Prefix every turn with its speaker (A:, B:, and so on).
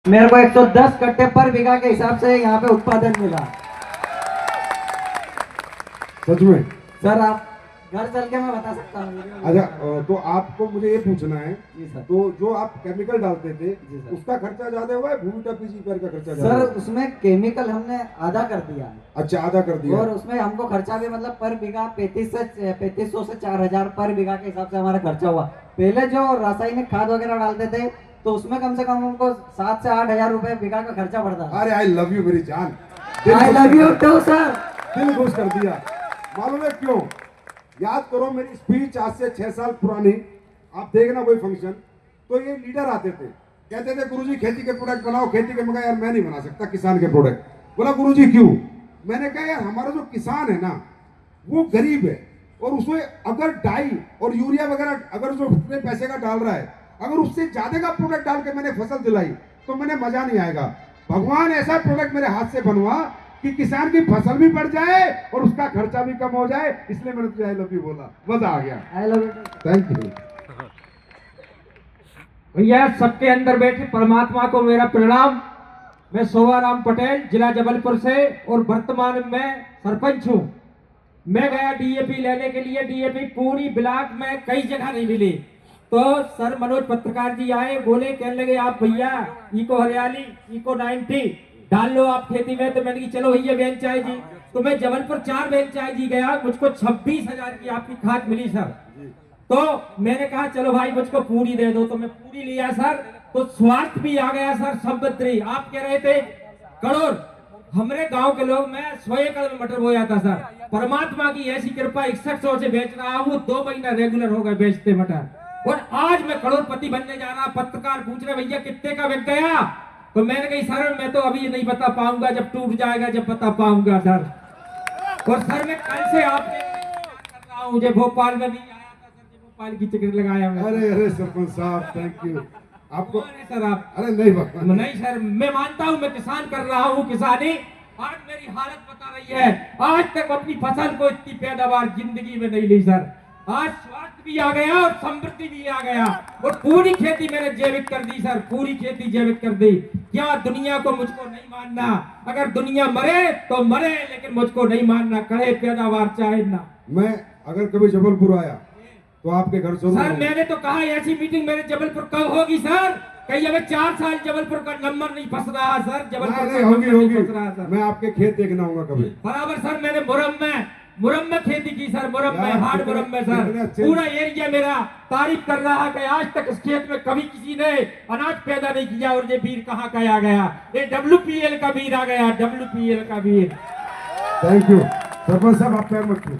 A: मेरे को 110 कट्टे पर बीघा के हिसाब से यहाँ पे उत्पादन मिला।
B: सच में?
A: सर आप घर चल के मैं बता सकता हूँ।
B: अच्छा, तो आपको मुझे ये पूछना है,
A: जी सर।
B: तो जो आप केमिकल डालते थे
A: जी सर।
B: उसका खर्चा ज्यादा हुआ है, भूमि पीजीपीआर का खर्चा ज्यादा
A: सर
B: हुआ है?
A: उसमें केमिकल हमने आधा कर दिया है
B: अच्छा, आधा कर दिया।
A: और उसमें हमको खर्चा भी मतलब पर बीघा 3500 से 4000 पर बीघा के हिसाब से हमारा खर्चा हुआ। पहले जो रासायनिक खाद वगैरह डालते थे तो उसमें कम से कम हमको 7 से 8000 रुपए बीघा का खर्चा पड़ता था।
B: अरे आई लव यू मेरी जान,
A: I love you too sir.
B: दिल खुश कर दिया। मालूम है क्यों? याद करो मेरी स्पीच आज से 6 साल पुरानी, आप देखना कोई फंक्शन, तो ये लीडर आते थे, कहते थे गुरुजी खेती के प्रोडक्ट बनाओ, खेती के। मगर यार मैं नहीं बना सकता किसान के प्रोडक्ट। बोला गुरुजी क्यों? मैंने कहा यार हमारा जो किसान है ना वो गरीब है, और उसमें अगर डाई और यूरिया वगैरह अगर जो उतने पैसे का डाल रहा है, अगर उससे ज्यादा का प्रोडक्ट डाल के मैंने फसल दिलाई तो मैंने मजा नहीं आएगा। भगवान ऐसा प्रोडक्ट मेरे हाथ से बनवा कि किसान की फसल भी बढ़ जाए और उसका खर्चा भी कम हो जाए, इसलिए मैंने तुझे आई लव यू बोला। मजा आ गया।
A: आई लव यू।
B: थैंक यू
C: भैया। सबके अंदर बैठे परमात्मा को मेरा प्रणाम। मैं शोभाराम पटेल, जिला जबलपुर से, और वर्तमान में सरपंच हूँ। मैं गया डीएपी लेने के लिए, डीएपी पूरी ब्लॉक में कई जगह नहीं मिली, तो सर मनोज पत्रकार जी आए, बोले, कहने लगे आप भैया इको हरियाली इको 90 डाल लो आप खेती में। तो मैंने कहा चलो भैया बेन चाय जी। तो मैं जबलपुर 4 बेन चाय जी गया, मुझको 26,000 की आपकी खाद मिली सर। तो मैंने कहा चलो भाई मुझको पूरी दे दो, तो मैं पूरी लिया सर। तो स्वार्थ भी आ गया सर, संपत्ति। आप कह रहे थे करोड़, हमारे गांव के लोग, मैं 100 एकड़ में मटर बोया था सर। परमात्मा की ऐसी कृपा 6100 से बेच रहा हूँ, 2 महीना रेगुलर हो गए बेचते मटर, और आज मैं करोड़पति बनने जा रहा। पत्रकार पूछ रहे भैया कितने का बिक गया? तो मैंने कही सर मैं तो अभी नहीं बता पाऊंगा, जब टूट जाएगा जब बता पाऊंगा सर। और सर मैं कल से आपके कर रहा हूँ, मुझे भोपाल में भी आया था सर, भोपाल की टिकट लगाया मैं।
B: अरे सरपंच साहब थैंक यू आपको।
C: सर आप
B: अरे नहीं बाबा,
C: नहीं सर, मैं मानता हूँ मैं किसान कर रहा हूँ, किसानी। आज मेरी हालत बता रही है, आज तक अपनी फसल को इतनी पैदावार जिंदगी में नहीं ली सर। आज स्वास्थ्य भी आ गया और समृद्धि भी आ गया, और पूरी खेती मैंने जैविक कर दी सर, पूरी खेती जैविक कर दी। क्या दुनिया को मुझको नहीं मानना? अगर दुनिया मरे तो मरे, लेकिन मुझको नहीं मानना, कड़े पैदावार चाहे ना।
B: मैं अगर कभी जबलपुर आया तो आपके घर जरूर
C: सर
B: आऊंगा।
C: मैंने तो कहा ऐसी मीटिंग मेरे जबलपुर कब होगी सर? कहीं हमें 4 साल जबलपुर का नंबर नहीं फंस रहा सर, जबलपुर
B: नहीं,
C: का
B: होगी
C: नंबर नहीं
B: होगी।
C: फंस रहा सर।
B: मैं आपके खेत देखना आऊंगा कभी।
C: बराबर सर, मैंने मुरम में खेती की सर, मुरम में,
B: यार,
C: हार्ड मुरम में सर।
B: कितने अच्छे-
C: पूरा एरिया मेरा तारीफ कर रहा है कि आज तक इस खेत में कभी किसी ने अनाज पैदा नहीं किया, और ये वीर कहाँ का आ गया? ये WPL का वीर आ गया, WPL का वीर।
B: थैंक यू सरपंच साहब, आप पैर मत छूओ।